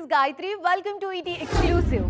is Gayatri. Welcome to ET Exclusive.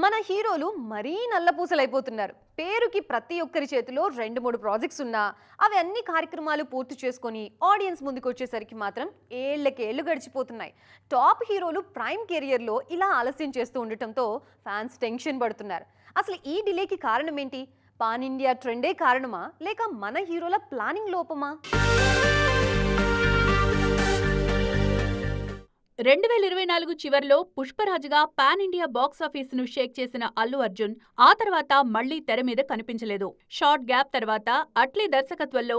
మన హీరోలు మరీ నల్లపూసలైపోతున్నారు. పేరుకి ప్రతి ఒక్కరి చేతిలో 2-3 ప్రాజెక్ట్స్ ఉన్నా అవి అన్ని కార్యక్రమాలు పూర్తి చేసుకొని ఆడియన్స్ ముందుకు వచ్చేసరికి మాత్రం ఏళ్లకేళ్లు గడిచిపోతున్నాయి. టాప్ హీరోలు ప్రైమ్ కెరియర్లో ఇలా ఆలస్యం చేస్తూ ఉండటంతో ఫ్యాన్స్ టెన్షన్ పడుతున్నారు. అసలు ఈ డిలేకి కారణం ఏంటి? పాన్ ఇండియా ట్రెండే కారణమా లేక మన హీరోల ప్లానింగ్ లోపమా? 2024 చివర్లో పుష్పరాజుగా పాన్ ఇండియా బాక్స్ ఆఫీస్ ను షేక్ చేసిన అల్లు అర్జున్ ఆ తర్వాత మళ్లీ తెర మీద కనిపించలేదు. షార్ట్ గ్యాప్ తర్వాత అట్లీ దర్శకత్వంలో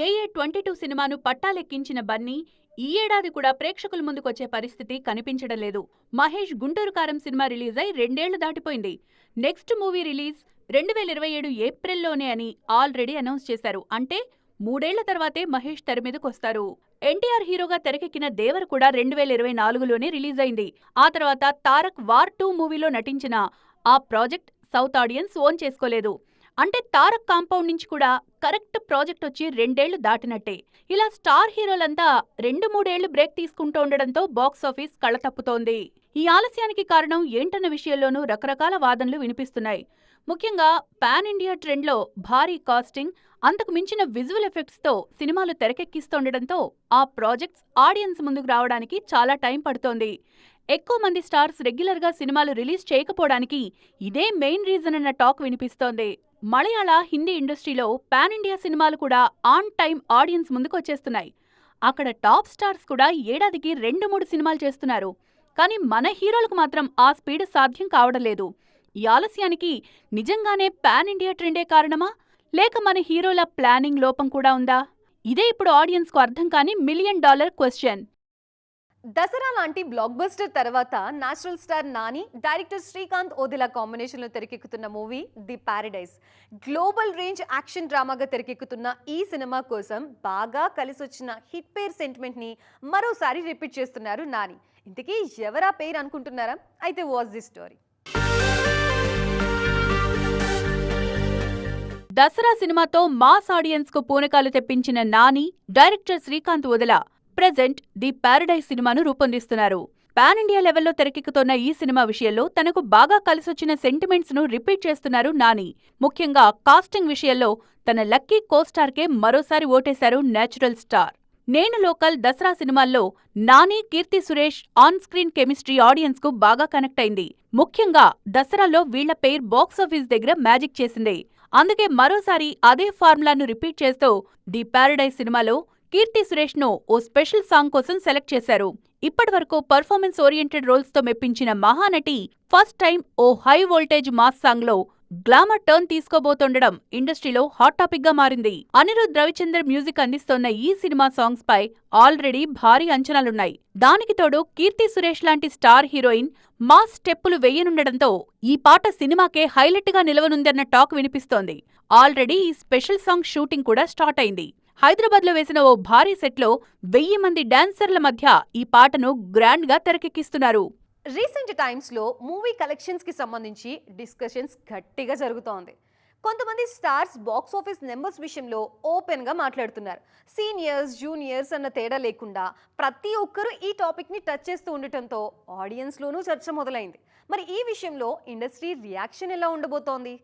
ఏఏ 22 సినిమాను పట్టాలెక్కించిన బన్నీ ఈ ఏడాది కూడా ప్రేక్షకుల ముందుకొచ్చే పరిస్థితి కనిపించడం లేదు. మహేష్ గుంటూరు కారం సినిమా రిలీజ్ అయి 2 ఏళ్లు దాటిపోయింది. నెక్స్ట్ మూవీ రిలీజ్ 2027 ఏప్రిల్లోనే అని ఆల్రెడీ అనౌన్స్ చేశారు. అంటే 3 ఏళ్ల తర్వాతే మహేష్ తెర మీదకొస్తారు. ఎన్టీఆర్ హీరోగా తెరకెక్కిన దేవర్ కూడా 2024లోనే రిలీజ్ అయింది. ఆ తర్వాత తారక్ వార్ 2 మూవీలో నటించిన ఆ ప్రాజెక్ట్ సౌత్ ఆడియన్స్ ఓన్ చేసుకోలేదు. అంటే తారక్ కాంపౌండ్ నుంచి కూడా కరెక్ట్ ప్రాజెక్ట్ వచ్చి 2 ఏళ్లు దాటినట్టే. ఇలా స్టార్ హీరోలంతా 2-3 ఏళ్లు బ్రేక్ తీసుకుంటూ ఉండడంతో బాక్సాఫీస్ కళ్ళతప్పుతోంది. ఈ ఆలస్యానికి కారణం ఏంటన్న విషయంలోనూ రకరకాల వాదనలు వినిపిస్తున్నాయి. ముఖ్యంగా పాన్ ఇండియా ట్రెండ్లో భారీ కాస్టింగ్, అంతకు మించిన విజువల్ ఎఫెక్ట్స్తో సినిమాలు తెరకెక్కిస్తుండటంతో ఆ ప్రాజెక్ట్స్ ఆడియన్స్ ముందుకు రావడానికి చాలా టైం పడుతోంది. ఎక్కువ మంది స్టార్స్ రెగ్యులర్గా సినిమాలు రిలీజ్ చేయకపోవడానికి ఇదే మెయిన్ రీజన్ అన్న టాక్ వినిపిస్తోంది. మలయాళ, హిందీ ఇండస్ట్రీలో పాన్ ఇండియా సినిమాలు కూడా ఆన్ టైం ఆడియన్స్ ముందుకు వచ్చేస్తున్నాయి. అక్కడ టాప్ స్టార్స్ కూడా ఏడాదికి 2-3 సినిమాలు చేస్తున్నారు. కానీ మన హీరోలకు మాత్రం ఆ స్పీడ్ సాధ్యం కావడం లేదు. ఈ ఆలస్యానికి నిజంగానే పాన్ ఇండియా ట్రెండే కారణమా లేక మన హీరోల ప్లానింగ్ లోపం కూడా ఉందా? ఇదే ఇప్పుడు ఆడియన్స్ కు అర్థం కాని $1 మిలియన్ క్వశ్చన్. దసరా లాంటి బ్లాక్ బస్టర్ తర్వాత natural star Nani, director Srikanth Odela కాంబినేషన్లో తెరకెక్కుతున్న movie the Paradise. Global range action డ్రామాగా తెరకెక్కుతున్న ఈ సినిమా కోసం బాగా కలిసొచ్చిన హిట్ పేర్ సెంటిమెంట్ ని మరోసారి రిపీట్ చేస్తున్నారు నాని. ఇంతకీ ఎవరా పేరు అనుకుంటున్నారా? అయితే వాచ్ ది స్టోరీ. దసరా సినిమాతో మాస్ ఆడియన్స్ కు పూనకాలు తెప్పించిన Nani, director Srikanth Odela present the Paradise సినిమాను రూపొందిస్తున్నారు. పాన్ ఇండియా లెవెల్లో తెరకెక్కుతున్న ఈ సినిమా విషయంలో తనకు బాగా కలిసొచ్చిన సెంటిమెంట్స్ ను రిపీట్ చేస్తున్నారు నాని. ముఖ్యంగా కాస్టింగ్ విషయంలో తన లక్కీ కోస్టార్ కే మరోసారి ఓటేశారు natural star. Nenu Local Dasara సినిమాల్లో Nani, Keerthy Suresh on screen chemistry audience కు బాగా కనెక్ట్ అయింది. ముఖ్యంగా దసరాలో వీళ్ల పేర్ బాక్సాఫీస్ దగ్గర మ్యాజిక్ చేసింది. అందుకే మరోసారి అదే ఫార్ములాను రిపీట్ చేస్తూ ది ప్యారడైజ్ సినిమాలో కీర్తి సురేష్ ను ఓ స్పెషల్ సాంగ్ కోసం సెలెక్ట్ చేశారు. ఇప్పటివరకు పర్ఫార్మెన్స్ ఓరియంటెడ్ రోల్స్ తో మెప్పించిన మహానటి ఫస్ట్ టైం ఓ హై వోల్టేజ్ మాస్ సాంగ్ లో గ్లామర్ టర్న్ తీసుకోబోతుండడం ఇండస్ట్రీలో హాట్ టాపిక్ గా మారింది. అనిరుద్ రవిచందర్ మ్యూజిక్ అందిస్తోన్న ఈ సినిమా సాంగ్స్ పై ఆల్రెడీ భారీ అంచనాలున్నాయి. దానికి తోడు కీర్తి సురేష్ లాంటి స్టార్ హీరోయిన్ మాస్ స్టెప్పులు వెయ్యనుండడంతో ఈ పాట సినిమాకే హైలైట్ గా నిలవనుందన్న టాక్ వినిపిస్తోంది. ఆల్రెడీ ఈ స్పెషల్ సాంగ్ షూటింగ్ కూడా స్టార్ట్ అయింది. హైదరాబాద్ లో వేసిన ఓ భారీ సెట్ లో 1000 మంది డాన్సర్ల మధ్య ఈ పాటను గ్రాండ్ గా తెరకెక్కిస్తున్నారు. రీసెంట్ టైమ్స్లో మూవీ కలెక్షన్స్కి సంబంధించి డిస్కషన్స్ గట్టిగా జరుగుతోంది. కొంతమంది స్టార్స్ బాక్స్ ఆఫీస్ నెంబర్స్ విషయంలో ఓపెన్గా మాట్లాడుతున్నారు. సీనియర్స్, జూనియర్స్ అన్న తేడా లేకుండా ప్రతి ఒక్కరూ ఈ టాపిక్ని టచ్ చేస్తూ ఉండటంతో ఆడియన్స్లోనూ చర్చ మొదలైంది. మరి ఈ విషయంలో ఇండస్ట్రీ రియాక్షన్ ఎలా ఉండబోతోంది?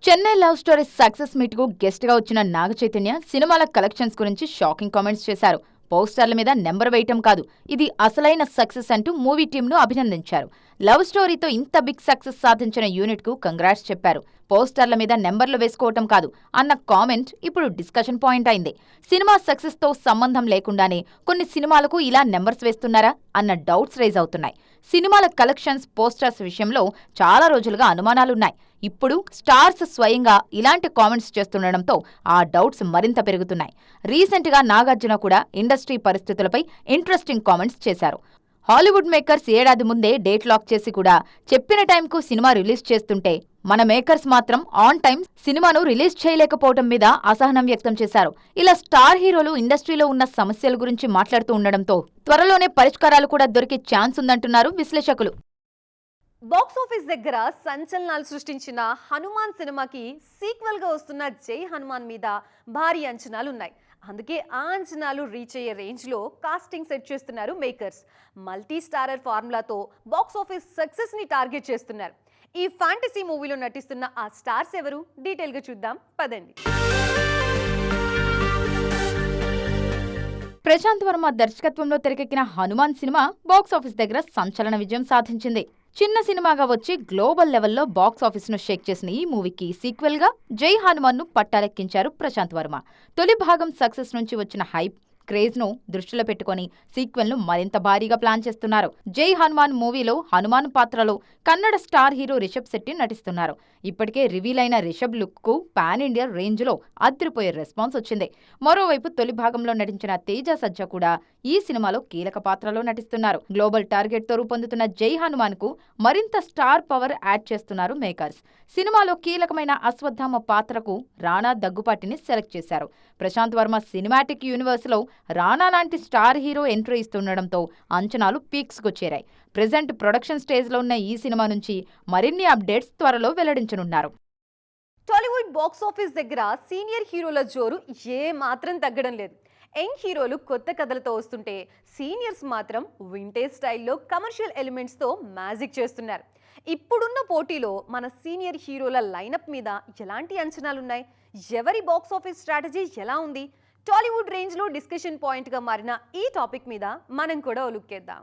Chennai love story success meet కు గెస్ట్ గా వచ్చిన నాగ చైతన్య సినిమాల కలెక్షన్స్ గురించి షాకింగ్ కామెంట్స్ చేశారు. పోస్టర్ల మీద నెంబర్ వేయటం కాదు, ఇది అసలైన సక్సెస్ అంటూ మూవీ టీంను అభినందించారు. లవ్ స్టోరీతో ఇంత బిగ్ సక్సెస్ సాధించిన యూనిట్ కు కంగ్రాట్స్ చెప్పారు. పోస్టర్ల మీద నెంబర్లు వేసుకోవటం కాదు అన్న కామెంట్ ఇప్పుడు డిస్కషన్ పాయింట్ అయింది. సినిమా సక్సెస్ తో సంబంధం లేకుండానే కొన్ని సినిమాలకు ఇలా నెంబర్స్ వేస్తున్నారా అన్న డౌట్స్ రైజ్ అవుతున్నాయి. సినిమాల కలెక్షన్స్, పోస్టర్స్ విషయంలో చాలా రోజులుగా అనుమానాలున్నాయి. ఇప్పుడు స్టార్స్ స్వయంగా ఇలాంటి కామెంట్స్ చేస్తుండడంతో ఆ డౌట్స్ మరింత పెరుగుతున్నాయి. రీసెంట్ గా నాగార్జున కూడా ఇండస్ట్రీ పరిస్థితులపై ఇంట్రెస్టింగ్ కామెంట్స్ చేశారు. హాలీవుడ్ మేకర్స్ ఏడాది ముందే డేట్ లాక్ చేసి కూడా చెప్పిన టైంకు సినిమా రిలీజ్ చేస్తుంటే మన మేకర్స్ మాత్రం ఆన్ టైం సినిమాను రిలీజ్ చేయలేకపోవడం మీద అసహనం వ్యక్తం చేశారు. ఇలా స్టార్ హీరోలు ఇండస్ట్రీలో ఉన్న సమస్యల గురించి మాట్లాడుతూ ఉండడంతో త్వరలోనే పరిష్కారాలు కూడా దొరికే ఛాన్స్ ఉందంటున్నారు విశ్లేషకులు. బాక్స్ ఆఫీస్ దగ్గర సంచలనాలు సృష్టించిన హనుమాన్ సినిమాకి సీక్వెల్ గా వస్తున్న జై హనుమాన్ మీద భారీ అంచనాలున్నాయి. అందుకే ఆ అంచనాలు రీచ్ అయ్యే రేంజ్లో కాస్టింగ్ సెట్ చేస్తున్నారు మేకర్స్. మల్టీ స్టారర్ ఫార్ములాతో బాక్స్ ఆఫీస్ సక్సెస్ని టార్గెట్ చేస్తున్నారు. ఈ ఫ్యాంటసీ మూవీలో నటిస్తున్న ఆ స్టార్స్ ఎవరు డీటెయిల్గా చూద్దాం పదండి. ప్రశాంత్ వర్మ దర్శకత్వంలో తెరకెక్కిన హనుమాన్ సినిమా బాక్సాఫీస్ దగ్గర సంచలన విజయం సాధించింది. చిన్న సినిమాగా వచ్చి గ్లోబల్ లెవెల్లో బాక్సాఫీస్ను షేక్ చేసిన ఈ మూవీకి సీక్వెల్ గా జై హనుమాన్ను పట్టాలెక్కించారు ప్రశాంత్ వర్మ. తొలి భాగం సక్సెస్ నుంచి వచ్చిన హైప్ క్రేజ్ ను దృష్టిలో పెట్టుకుని సీక్వెల్ ను మరింత భారీగా ప్లాన్ చేస్తున్నారు. జై హనుమాన్ మూవీలో హనుమాన్ పాత్రలో కన్నడ స్టార్ హీరో రిషబ్ శెట్టి నటిస్తున్నారు. ఇప్పటికే రివీల్ అయిన రిషబ్ లుక్ కు పాన్ ఇండియా రేంజ్ లో అదిరిపోయే రెస్పాన్స్ వచ్చింది. మరోవైపు తొలి భాగంలో నటించిన తేజ సజ్జా కూడా ఈ సినిమాలో కీలక పాత్రలో నటిస్తున్నారు. గ్లోబల్ టార్గెట్ తో రూపొందుతున్న జై హనుమాన్ కు మరింత స్టార్ పవర్ యాడ్ చేస్తున్నారు మేకర్స్. సినిమాలో కీలకమైన అశ్వత్థామ పాత్రకు రాణా దగ్గుపాటిని సెలెక్ట్ చేశారు. ప్రశాంత్ వర్మ సినిమాటిక్ యూనివర్స్ లో రాణా లాంటి స్టార్ హీరో ఎంట్రీ ఇస్తుండడంతో అంచనాలు పీక్స్కు చేరాయి. ప్రెజెంట్ ప్రొడక్షన్ స్టేజ్ లో ఉన్న ఈ సినిమా నుంచి మరిన్ని అప్డేట్స్ త్వరలో వెల్లడించనున్నారు. టాలీవుడ్ బాక్స్ ఆఫీస్ దగ్గర సీనియర్ హీరోల జోరు ఏ మాత్రం తగ్గడం లేదు. యంగ్ హీరోలు కొత్త కథలతో వస్తుంటే సీనియర్స్ మాత్రం వింటేజ్ స్టైల్లో కమర్షియల్ ఎలిమెంట్స్తో మ్యాజిక్ చేస్తున్నారు. ఇప్పుడున్న పోటీలో మన సీనియర్ హీరోల లైనప్ మీద ఎలాంటి అంచనాలున్నాయి? ఎవరి బాక్స్ ఆఫీస్ స్ట్రాటజీ ఎలా ఉంది? టాలీవుడ్ రేంజ్లో డిస్కషన్ పాయింట్గా మారిన ఈ టాపిక్ మీద మనం కూడా లుక్కేద్దాం.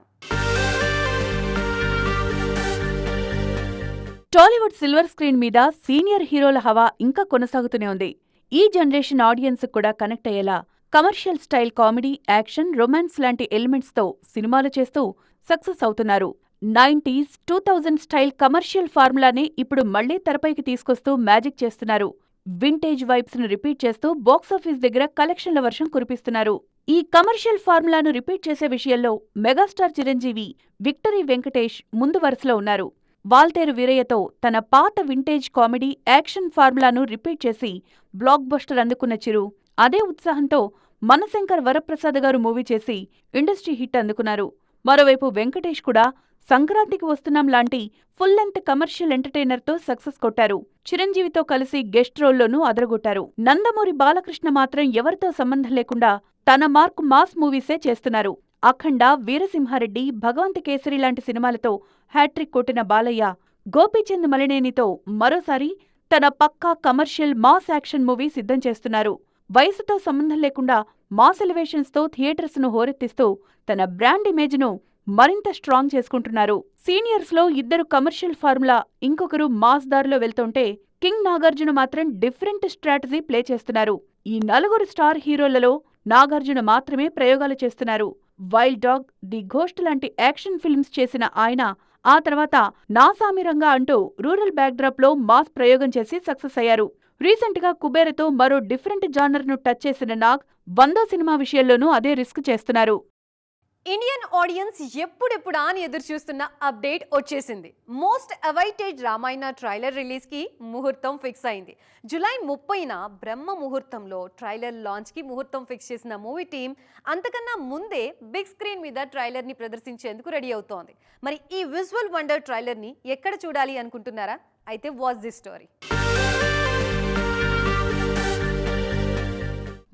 టాలీవుడ్ సిల్వర్ స్క్రీన్ మీద సీనియర్ హీరోల హవా ఇంకా కొనసాగుతూనే ఉంది. ఈ జనరేషన్ ఆడియన్స్ కూడా కనెక్ట్ అయ్యేలా commercial style comedy, action, romance లాంటి ఎలిమెంట్స్తో సినిమాలు చేస్తూ సక్సెస్ అవుతున్నారు. 90s, 2000 స్టైల్ కమర్షియల్ ఫార్ములానే ఇప్పుడు మళ్లీ తెరపైకి తీసుకొస్తూ మ్యాజిక్ చేస్తున్నారు. వింటేజ్ వైబ్స్ ను రిపీట్ చేస్తూ బాక్సాఫీస్ దగ్గర కలెక్షన్ల వర్షం కురిపిస్తున్నారు. ఈ కమర్షియల్ ఫార్ములాను రిపీట్ చేసే విషయంలో మెగాస్టార్ చిరంజీవి, విక్టరీ వెంకటేష్ ముందు వరుసలో ఉన్నారు. వాల్తేరు వీరయ్యతో తన పాత వింటేజ్ కామెడీ, యాక్షన్ ఫార్ములాను రిపీట్ చేసి బ్లాక్ బస్టర్ అందుకున్న చిరు అదే ఉత్సాహంతో మనశంకర్ వరప్రసాద్ గారు మూవీ చేసి ఇండస్ట్రీ హిట్ అందుకున్నారు. మరోవైపు వెంకటేష్ కూడా సంక్రాంతికి వస్తున్నాం లాంటి ఫుల్ లెంగ్త్ కమర్షియల్ ఎంటర్టైనర్తో సక్సెస్ కొట్టారు. చిరంజీవితో కలిసి గెస్ట్ రోల్లోనూ అదరగొట్టారు. నందమూరి బాలకృష్ణ మాత్రం ఎవరితో సంబంధం లేకుండా తన మార్క్ మాస్ మూవీసే చేస్తున్నారు. అఖండ, వీరసింహారెడ్డి, భగవంత్ కేసరి లాంటి సినిమాలతో హ్యాట్రిక్ కొట్టిన బాలయ్య గోపీచంద్ మలినేనితో మరోసారి తన పక్కా కమర్షియల్ మాస్ యాక్షన్ మూవీ సిద్ధం చేస్తున్నారు. వయసుతో సంబంధం లేకుండా మాస్ ఎలివేషన్స్ తో థియేటర్స్ ను హోరెత్తిస్తూ తన బ్రాండ్ ఇమేజ్ ను మరింత స్ట్రాంగ్ చేసుకుంటున్నారు. సీనియర్స్ లో ఇద్దరు కమర్షియల్ ఫార్ములా, ఇంకొకరు మాస్ దారిలో వెళ్తుంటే కింగ్ నాగార్జున మాత్రం డిఫరెంట్ స్ట్రాటజీ ప్లే చేస్తున్నారు. ఈ నలుగురు స్టార్ హీరోలలో నాగార్జున మాత్రమే ప్రయోగాలు చేస్తున్నారు. వైల్డ్ డాగ్, ది ఘోస్ట్ లాంటి యాక్షన్ ఫిల్మ్స్ చేసిన ఆయన ఆ తర్వాత నాసామిరంగా అంటూ రూరల్ బ్యాక్డ్రాప్ లో మాస్ ప్రయోగం చేసి సక్సెస్ అయ్యారు. రీసెంట్ గా కుబేరతో మరో డిఫరెంట్ జానర్ ను టచ్ చేసిన నాగ్ 100 సినిమా విషయంలోనూ అదే రిస్క్ చేస్తున్నారు. ఇండియన్ ఆడియన్స్ ఎప్పుడెప్పుడా అని ఎదురు చూస్తున్న అప్డేట్ వచ్చేసింది. మోస్ట్ అవైటెడ్ రామాయణ ట్రైలర్ రిలీజ్కి ముహూర్తం ఫిక్స్ అయింది. జూలై 30న బ్రహ్మ ముహూర్తంలో ట్రైలర్ లాంచ్కి ముహూర్తం ఫిక్స్ చేసిన మూవీ టీం అంతకన్నా ముందే బిగ్ స్క్రీన్ మీద ట్రైలర్ని ప్రదర్శించేందుకు రెడీ అవుతోంది. మరి ఈ విజువల్ వండర్ ట్రైలర్ని ఎక్కడ చూడాలి అనుకుంటున్నారా? అయితే watch this story.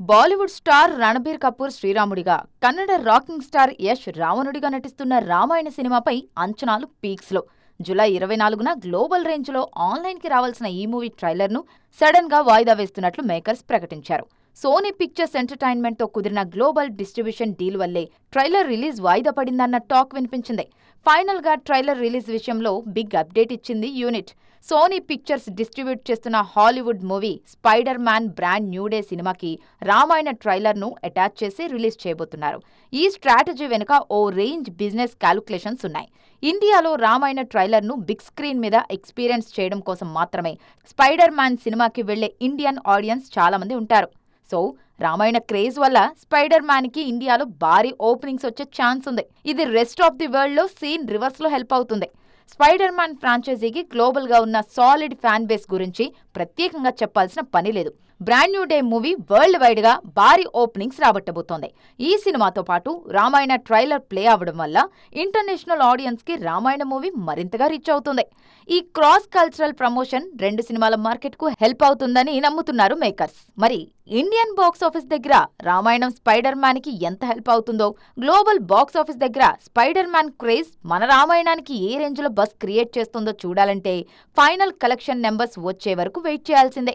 Bollywood star Ranbir Kapoor శ్రీరాముడిగా, కన్నడ రాకింగ్ స్టార్ యష్ రావణుడిగా నటిస్తున్న రామాయణ సినిమాపై అంచనాలు పీక్స్లో. జూలై 24న గ్లోబల్ రేంజ్లో ఆన్లైన్కి రావాల్సిన ఈ మూవీ ట్రైలర్ను సడన్ గా వాయిదా వేస్తున్నట్లు మేకర్స్ ప్రకటించారు. సోనీ పిక్చర్స్ ఎంటర్టైన్మెంట్తో కుదిరిన గ్లోబల్ డిస్ట్రిబ్యూషన్ డీల్ వల్లే ట్రైలర్ రిలీజ్ వాయిదా పడిందన్న టాక్ వినిపించింది. ఫైనల్ గా ట్రైలర్ రిలీజ్ విషయంలో బిగ్ అప్డేట్ ఇచ్చింది యూనిట్. సోనీ పిక్చర్స్ డిస్ట్రిబ్యూట్ చేస్తున్న Hollywood movie spider man brand new day సినిమాకి రామాయణ ట్రైలర్ను అటాచ్ చేసి రిలీజ్ చేయబోతున్నారు. ఈ స్ట్రాటజీ వెనుక ఓ రేంజ్ బిజినెస్ క్యాలిక్యులేషన్స్ ఉన్నాయి. ఇండియాలో రామాయణ ట్రైలర్ను బిగ్ స్క్రీన్ మీద ఎక్స్పీరియన్స్ చేయడం కోసం మాత్రమే స్పైడర్ మ్యాన్ సినిమాకి వెళ్లే ఇండియన్ ఆడియన్స్ చాలామంది ఉంటారు. సో రామాయణ క్రేజ్ వల్ల స్పైడర్ మ్యాన్ కి ఇండియాలో భారీ ఓపెనింగ్స్ వచ్చే ఛాన్స్ ఉంది. ఇది రెస్ట్ ఆఫ్ ది వరల్డ్ లో సీన్ రివర్స్ లో హెల్ప్ అవుతుంది. స్పైడర్ మ్యాన్ ఫ్రాంచైజీకి గ్లోబల్ గా ఉన్న సాలిడ్ ఫ్యాన్ బేస్ గురించి ప్రత్యేకంగా చెప్పాల్సిన పని లేదు. Brand new day movie world wide గా భారీ ఓపెనింగ్స్ రాబట్టబోతోంది. ఈ సినిమాతో పాటు రామాయణ ట్రైలర్ ప్లే అవడం వల్ల ఇంటర్నేషనల్ ఆడియన్స్ కి రామాయణ మూవీ మరింతగా రీచ్ అవుతుంది. ఈ క్రాస్ కల్చరల్ ప్రమోషన్ 2 సినిమాల మార్కెట్ కు హెల్ప్ అవుతుందని నమ్ముతున్నారు మేకర్స్. మరి ఇండియన్ బాక్స్ ఆఫీస్ దగ్గర రామాయణం స్పైడర్ మ్యాన్ కి ఎంత హెల్ప్ అవుతుందో, గ్లోబల్ బాక్స్ ఆఫీస్ దగ్గర స్పైడర్ మ్యాన్ క్రేజ్ మన రామాయణానికి ఏ రేంజ్ లో బస్ క్రియేట్ చేస్తుందో చూడాలంటే ఫైనల్ కలెక్షన్ నెంబర్స్ వచ్చే వరకు వెయిట్ చేయాల్సిందే.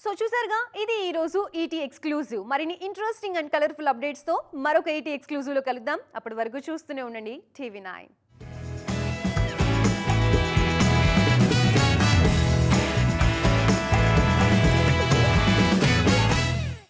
సో చూసారుగా, ఇది ఈరోజు ఈటీ ఎక్స్క్లూజివ్. మరిన్ని ఇంట్రెస్టింగ్ అండ్ కలర్ఫుల్ అప్డేట్స్తో మరొక ఈటీ ఎక్స్క్లూజివ్లో కలుద్దాం. అప్పటి వరకు చూస్తూనే ఉండండి టీవీ9.